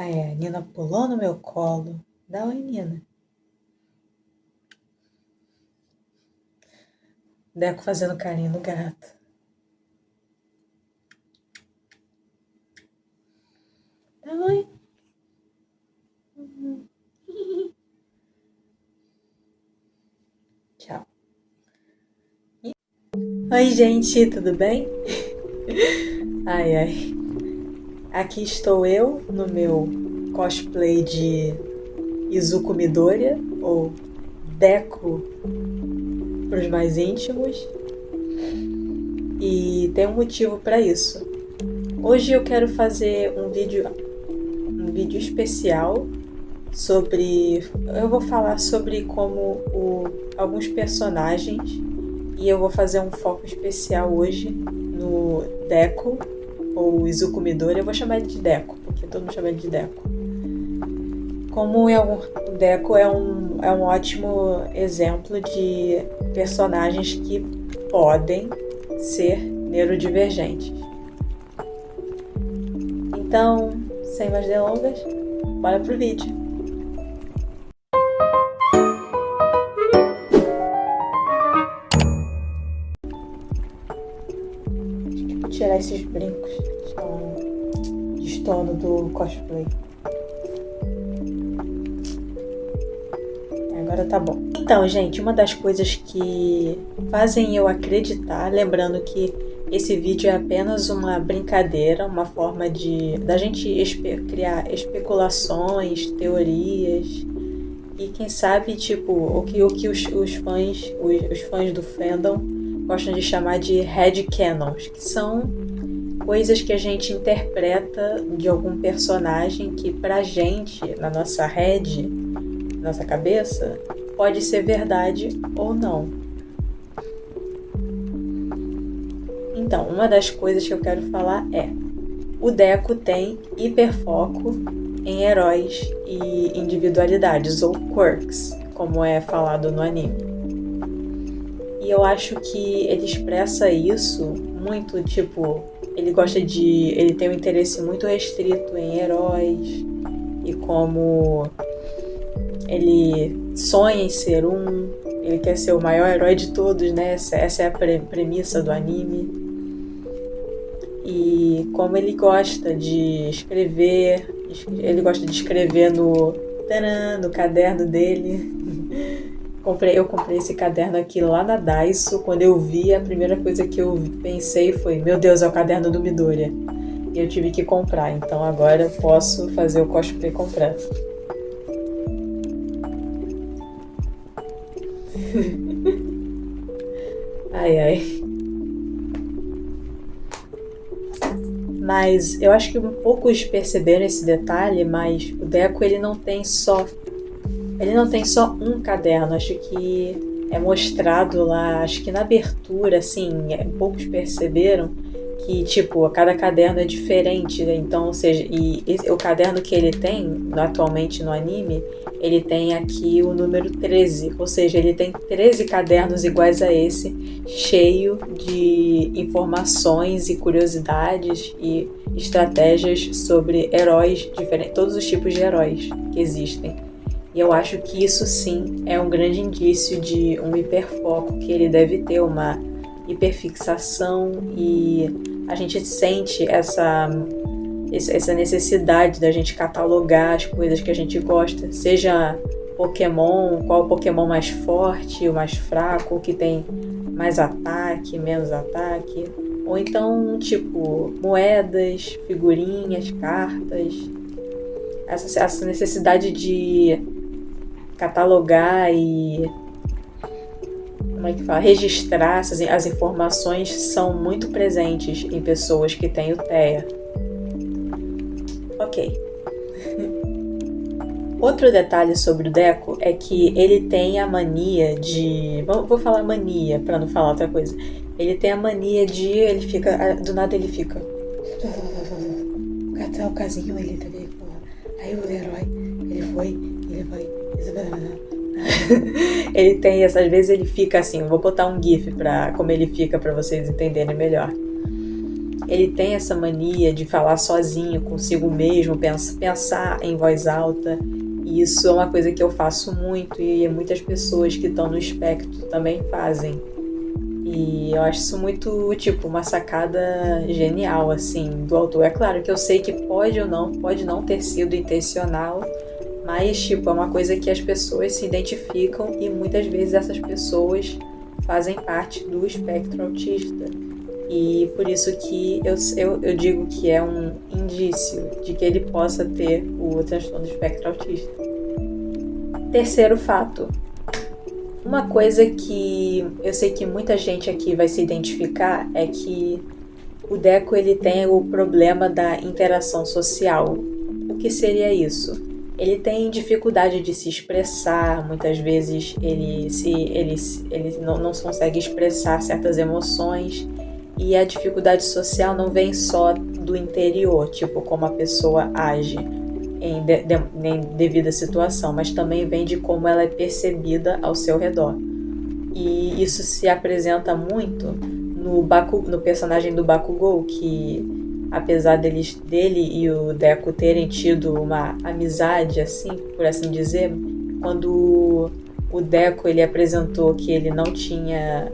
Aí a Nina pulou no meu colo. Dá oi, Nina. Deco fazendo carinho no gato. Dá oi. Tchau. Oi, gente, tudo bem? Ai, ai. Aqui estou eu no meu cosplay de Izuku Midoriya, ou Deco para os mais íntimos. E tem um motivo para isso. Hoje eu quero fazer um vídeo especial sobre... Eu vou falar sobre como alguns personagens, e eu vou fazer um foco especial hoje no Deco, ou Izuku Midoriya. Eu vou chamar ele de Deco, porque todo mundo chama ele de Deco. Como o Deco é um ótimo exemplo de personagens que podem ser neurodivergentes. Então, sem mais delongas, bora pro vídeo. Vou tirar esses brincos que estão destoando do cosplay. Agora tá bom. Então, gente, uma das coisas que fazem eu acreditar, lembrando que esse vídeo é apenas uma brincadeira, uma forma da gente criar especulações, teorias, e quem sabe, tipo, o que os fãs do fandom gostam de chamar de headcanons, que são coisas que a gente interpreta de algum personagem que pra gente, na nossa nossa cabeça, pode ser verdade ou não. Então, uma das coisas que eu quero falar é: o Deco tem hiperfoco em heróis e individualidades, ou quirks, como é falado no anime. E eu acho que ele expressa isso muito, tipo, ele tem um interesse muito restrito em heróis, e como ele sonha em ser ele quer ser o maior herói de todos, né? Essa é a premissa do anime. E como ele gosta de escrever, ele gosta de escrever no caderno dele. Eu comprei esse caderno aqui lá na Daiso. Quando eu vi, a primeira coisa que eu pensei foi: meu Deus, é o caderno do Midoriya. E eu tive que comprar, então agora eu posso fazer o cosplay completo. Ai, ai. Mas eu acho que poucos perceberam esse detalhe, mas o Deco ele não tem só um caderno. Acho que é mostrado lá, acho que na abertura, assim, poucos perceberam que, tipo, cada caderno é diferente, né? Então, ou seja, o caderno que ele tem atualmente no anime, ele tem aqui o número 13, ou seja, ele tem 13 cadernos iguais a esse, cheio de informações e curiosidades e estratégias sobre heróis diferentes, todos os tipos de heróis que existem. E eu acho que isso sim é um grande indício de um hiperfoco, que ele deve ter uma hiperfixação, e a gente sente essa necessidade da gente catalogar as coisas que a gente gosta, seja Pokémon, qual o Pokémon mais forte, o mais fraco, o que tem mais ataque, menos ataque, ou então, tipo, moedas, figurinhas, cartas, essa necessidade de catalogar e registrar as informações são muito presentes em pessoas que têm o TEA. Ok. Outro detalhe sobre o Deco é que ele tem a mania de... Vou falar mania para não falar outra coisa. Ele tem a mania de... do nada ele fica... Catar o casinho, ele também... Aí o herói, ele vai... Ele tem às vezes ele fica assim, vou botar um gif como ele fica para vocês entenderem melhor. ele tem essa mania de falar sozinho, consigo mesmo, pensar em voz alta. E isso é uma coisa que eu faço muito e muitas pessoas que estão no espectro também fazem. E eu acho isso muito, tipo, uma sacada genial, assim, do autor. É claro que eu sei que pode não ter sido intencional, mas, tipo, é uma coisa que as pessoas se identificam e muitas vezes essas pessoas fazem parte do espectro autista. E por isso que eu digo que é um indício de que ele possa ter o transtorno do espectro autista. Terceiro fato. Uma coisa que eu sei que muita gente aqui vai se identificar é que o Deco ele tem o problema da interação social. O que seria isso? Ele tem dificuldade de se expressar, muitas vezes ele não consegue expressar certas emoções, e a dificuldade social não vem só do interior, tipo como a pessoa age em devida situação, mas também vem de como ela é percebida ao seu redor. E isso se apresenta muito no personagem do Bakugou, que apesar dele e o Deco terem tido uma amizade, assim, por assim dizer, quando o Deco ele apresentou que ele não tinha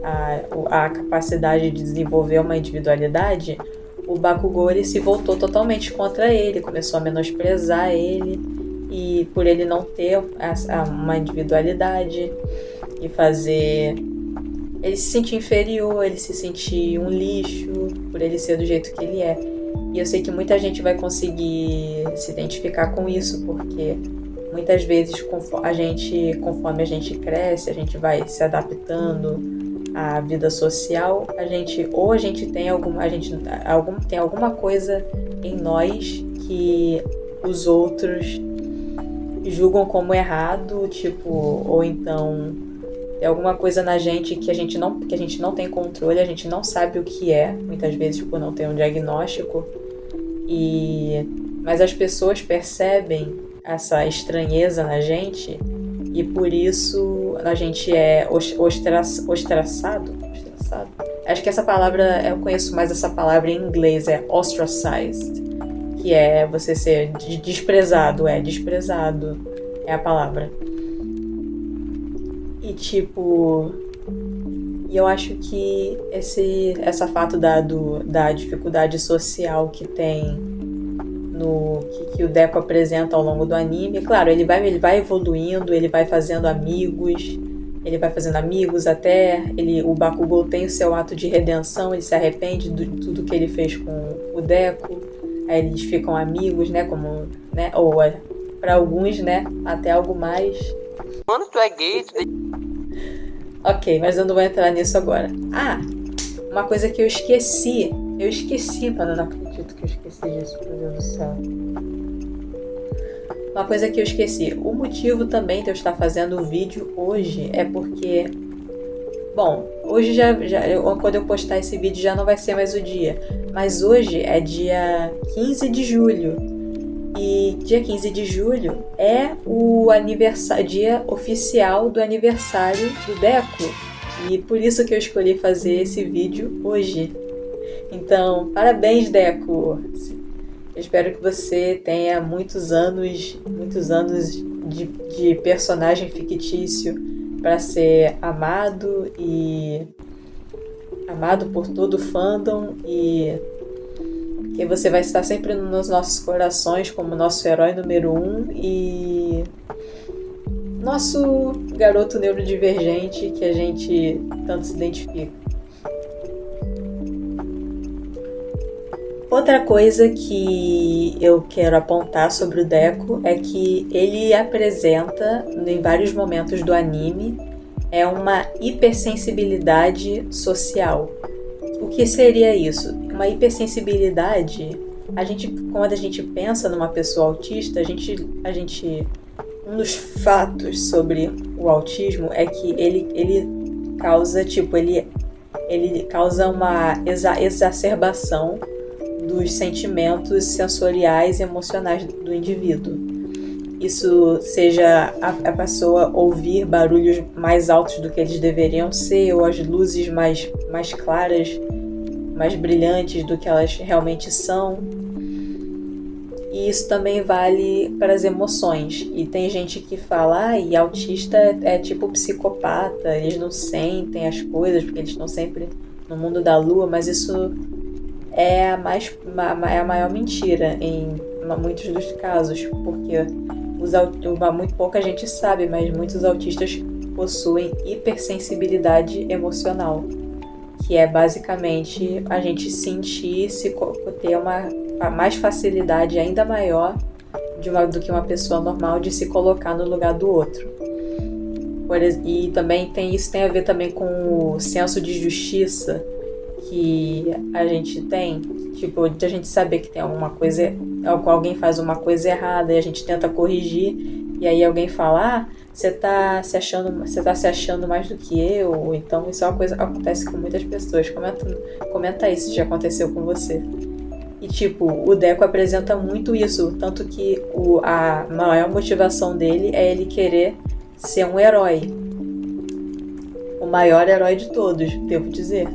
a capacidade de desenvolver uma individualidade, o Bakugou ele se voltou totalmente contra ele, começou a menosprezar ele, e por ele não ter uma individualidade e fazer ele se sentir inferior, ele se sentir um lixo por ele ser do jeito que ele é. E eu sei que muita gente vai conseguir se identificar com isso, porque muitas vezes conforme a gente cresce, a gente vai se adaptando à vida social, a gente tem alguma coisa em nós que os outros julgam como errado, tipo, ou então tem alguma coisa na gente que a gente não tem controle, a gente não sabe o que é, muitas vezes por não ter um diagnóstico, mas as pessoas percebem essa estranheza na gente e por isso a gente é ostraçado. Acho que essa palavra, eu conheço mais essa palavra em inglês, é ostracized, que é você ser desprezado é a palavra. E tipo, eu acho que essa fato da dificuldade social que tem que o Deco apresenta ao longo do anime, claro, ele vai evoluindo, ele vai fazendo amigos até o Bakugou tem o seu ato de redenção, ele se arrepende de tudo que ele fez com o Deco, aí eles ficam amigos, né, como, né, ou para alguns, né, até algo mais. Mano, tu é gay? Ok, mas eu não vou entrar nisso agora. Uma coisa que eu esqueci, mano, eu não acredito que eu esqueci disso, meu Deus do céu. Uma coisa que eu esqueci, o motivo também de eu estar fazendo o vídeo hoje é porque, bom, hoje quando eu postar esse vídeo já não vai ser mais o dia, mas hoje é dia 15 de julho, e dia 15 de julho é o dia oficial do aniversário do Deco, e por isso que eu escolhi fazer esse vídeo hoje. Então, parabéns, Deco! Eu espero que você tenha muitos anos de personagem fictício para ser amado por todo o fandom, e que você vai estar sempre nos nossos corações como nosso herói número 1 e nosso garoto neurodivergente que a gente tanto se identifica. Outra coisa que eu quero apontar sobre o Deco é que ele apresenta, em vários momentos do anime, uma hipersensibilidade social. O que seria isso? Uma hipersensibilidade, quando a gente pensa numa pessoa autista, um dos fatos sobre o autismo é que ele causa uma exacerbação dos sentimentos sensoriais e emocionais do indivíduo. Isso seja a pessoa ouvir barulhos mais altos do que eles deveriam ser, ou as luzes mais claras, mais brilhantes do que elas realmente são. E isso também vale para as emoções. E tem gente que fala, e autista é tipo psicopata, eles não sentem as coisas porque eles estão sempre no mundo da lua, mas isso é a maior mentira em muitos dos casos, porque muito pouca gente sabe, mas muitos autistas possuem hipersensibilidade emocional, que é basicamente a gente sentir, ter uma mais facilidade ainda maior do que uma pessoa normal de se colocar no lugar do outro. E também isso tem a ver também com o senso de justiça que a gente tem, tipo, de a gente saber que tem alguma coisa, alguém faz uma coisa errada e a gente tenta corrigir, e aí alguém fala, você tá se achando mais do que eu, ou então isso é uma coisa que acontece com muitas pessoas. Comenta aí se já aconteceu com você. E tipo, o Deco apresenta muito isso, tanto que a maior motivação dele é ele querer ser um herói. O maior herói de todos, devo dizer.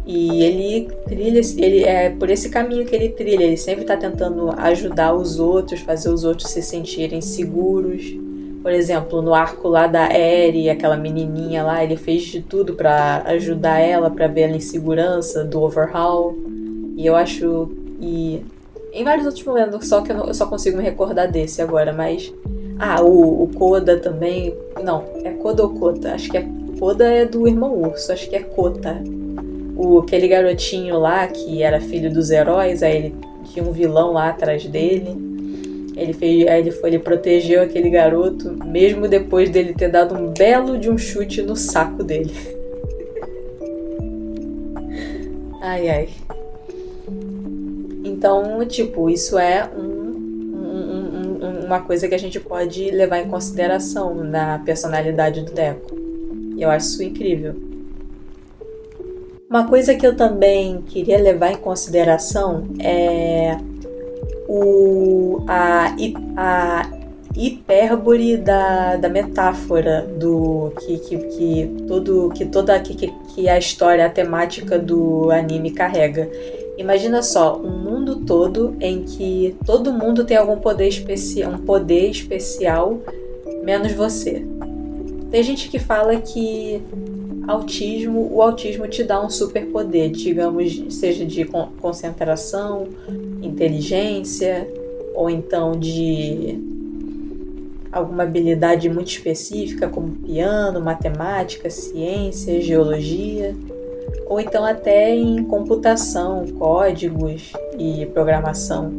E ele é por esse caminho que ele trilha, ele sempre está tentando ajudar os outros, fazer os outros se sentirem seguros. Por exemplo, no arco lá da Eri, aquela menininha lá, ele fez de tudo para ajudar ela, para ver ela em segurança, do Overhaul. E eu acho... E em vários outros momentos, só que eu só consigo me recordar desse agora, mas... o Koda também... Não, é Koda ou Kota? Acho que é... Koda é do Irmão Urso, acho que é Kota. Aquele garotinho lá, que era filho dos heróis, aí ele tinha um vilão lá atrás dele. Ele protegeu aquele garoto, mesmo depois dele ter dado um belo de um chute no saco dele. Ai. Então, tipo, isso é uma coisa que a gente pode levar em consideração na personalidade do Deco. E eu acho isso incrível. Uma coisa que eu também queria levar em consideração é a hipérbole da metáfora do que a história, a temática do anime carrega. Imagina só, um mundo todo em que todo mundo tem algum poder especial, menos você. Tem gente que fala que o autismo te dá um superpoder, digamos, seja de concentração, inteligência, ou então de alguma habilidade muito específica, como piano, matemática, ciência, geologia, ou então até em computação, códigos e programação.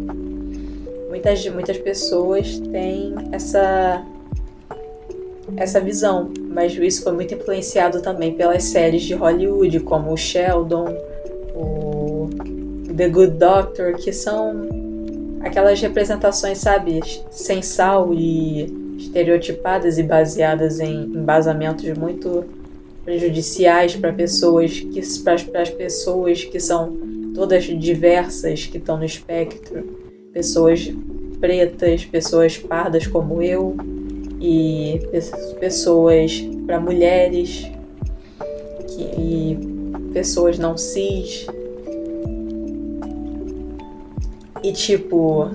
Muitas pessoas têm essa visão, mas isso foi muito influenciado também pelas séries de Hollywood, como o Sheldon, o The Good Doctor, que são aquelas representações, sabe, sem sal e estereotipadas e baseadas em embasamentos muito prejudiciais para as pessoas que são todas diversas, que estão no espectro, pessoas pretas, pessoas pardas como eu, e pessoas para mulheres e pessoas não cis. E tipo,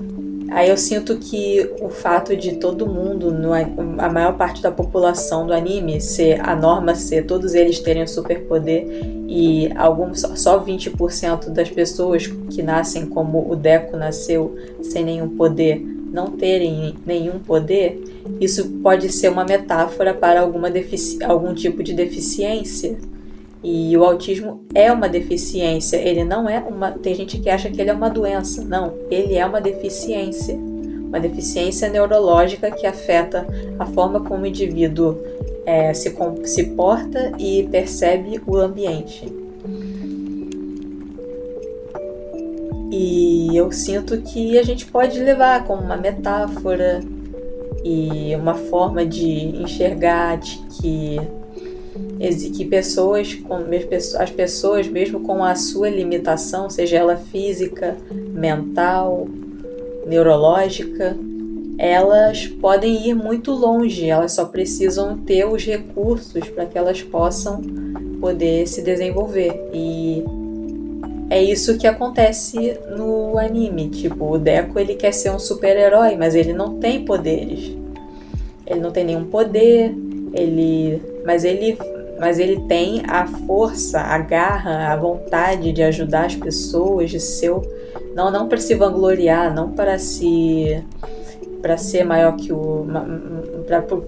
aí eu sinto que o fato de todo mundo, a maior parte da população do anime, a norma ser todos eles terem um superpoder e só 20% das pessoas que nascem como o Deco nasceu sem nenhum poder não terem nenhum poder, isso pode ser uma metáfora para algum tipo de deficiência. E o autismo é uma deficiência, ele não é tem gente que acha que ele é uma doença. Não, ele é uma deficiência neurológica que afeta a forma como o indivíduo se porta e percebe o ambiente. E eu sinto que a gente pode levar como uma metáfora e uma forma de enxergar que as pessoas, mesmo com a sua limitação, seja ela física, mental, neurológica, elas podem ir muito longe, elas só precisam ter os recursos para que elas possam poder se desenvolver. E é isso que acontece no anime. Tipo, o Deco, ele quer ser um super-herói, mas ele não tem poderes. Ele não tem nenhum poder, mas ele tem a força, a garra, a vontade de ajudar as pessoas, de ser, não para se vangloriar, não para ser maior que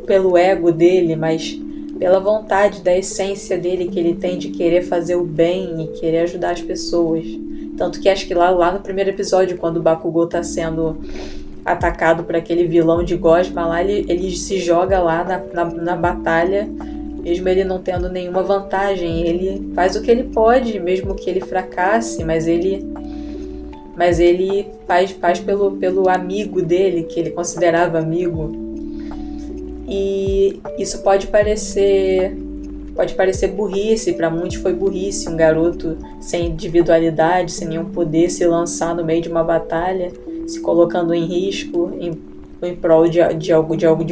pelo ego dele, mas pela vontade, da essência dele que ele tem de querer fazer o bem e querer ajudar as pessoas. Tanto que acho que lá no primeiro episódio, quando o Bakugou tá sendo atacado por aquele vilão de Gosma lá, ele se joga lá na batalha, mesmo ele não tendo nenhuma vantagem. Ele faz o que ele pode, mesmo que ele fracasse, mas ele faz pelo amigo dele, que ele considerava amigo. E isso pode parecer burrice, para muitos foi burrice, um garoto sem individualidade, sem nenhum poder, se lançar no meio de uma batalha, se colocando em risco em prol de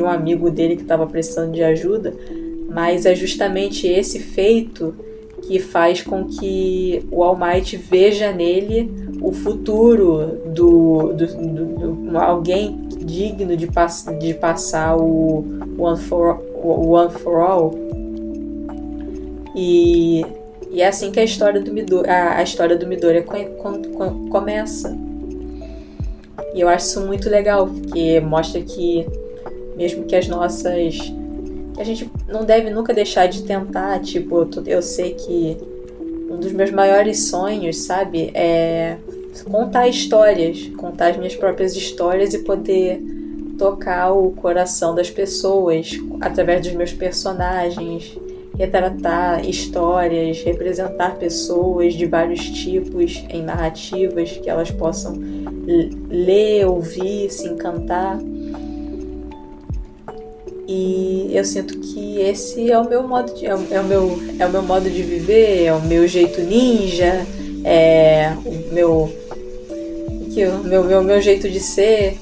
um amigo dele que estava precisando de ajuda. Mas é justamente esse feito que faz com que o All Might veja nele o futuro do alguém digno de passar o One for All. E é assim que a história do Midoriya começa. E eu acho isso muito legal, porque mostra que mesmo que a gente não deve nunca deixar de tentar. Tipo, eu sei que um dos meus maiores sonhos, sabe, é contar histórias, contar as minhas próprias histórias e poder tocar o coração das pessoas através dos meus personagens, retratar histórias, representar pessoas de vários tipos em narrativas que elas possam ler, ouvir, se encantar. E eu sinto que esse é o meu modo de, é o meu modo de viver, é o meu jeito ninja, é o meu jeito de ser.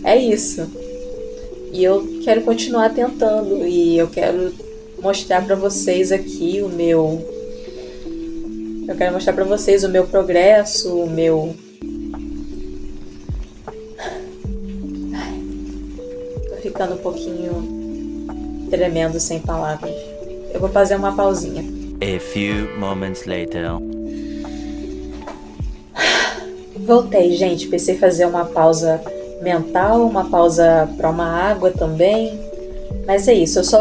É isso. E eu quero continuar tentando, e eu quero mostrar pra vocês aqui eu quero mostrar pra vocês o meu progresso, Tô ficando um pouquinho tremendo sem palavras. Eu vou fazer uma pausinha. A few moments later. Voltei, gente. Pensei em fazer uma pausa mental, uma pausa para uma água também. Mas é isso, acho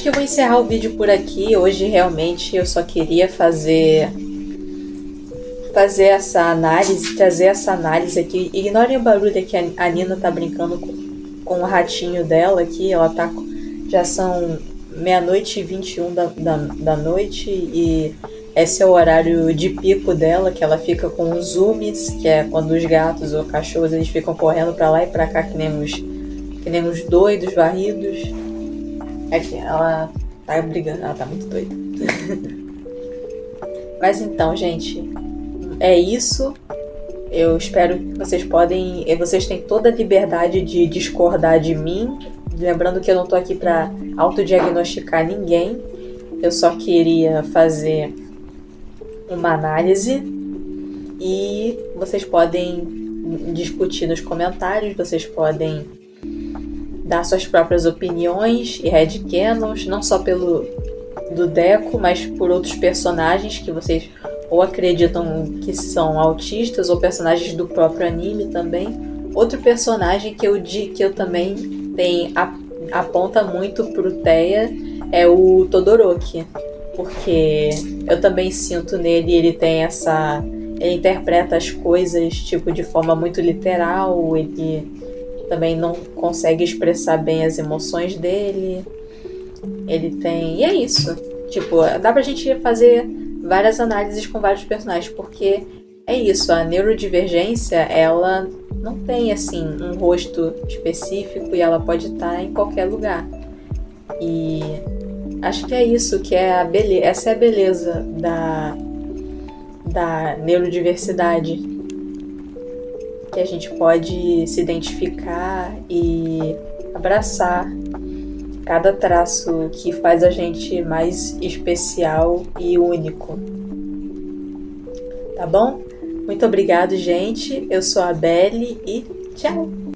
que eu vou encerrar o vídeo por aqui. Hoje realmente eu só queria fazer essa análise, trazer essa análise aqui. Ignorem o barulho que a Nina tá brincando com o ratinho dela aqui. Ela tá, já são 00:21 da noite, e esse é o horário de pico dela, que ela fica com os zoomies, que é quando os gatos ou cachorros eles ficam correndo pra lá e pra cá que nem uns doidos, varridos. Aqui, ela tá brigando, ela tá muito doida. Mas então, gente, é isso. Eu espero que vocês têm toda a liberdade de discordar de mim. Lembrando que eu não tô aqui pra autodiagnosticar ninguém. Eu só queria fazer uma análise, e vocês podem discutir nos comentários, vocês podem dar suas próprias opiniões e headcanons, não só do Deco, mas por outros personagens que vocês ou acreditam que são autistas, ou personagens do próprio anime também. Outro personagem que eu também aponta muito pro Teia é o Todoroki, porque eu também sinto nele, ele interpreta as coisas tipo de forma muito literal, ele também não consegue expressar bem as emoções dele. E é isso. Tipo, dá pra gente fazer várias análises com vários personagens, porque é isso, a neurodivergência, ela não tem assim um rosto específico e ela pode estar em qualquer lugar. E acho que é isso que é essa é a beleza da neurodiversidade, que a gente pode se identificar e abraçar cada traço que faz a gente mais especial e único. tá bom? Muito obrigado, gente. Eu sou a Belle e tchau!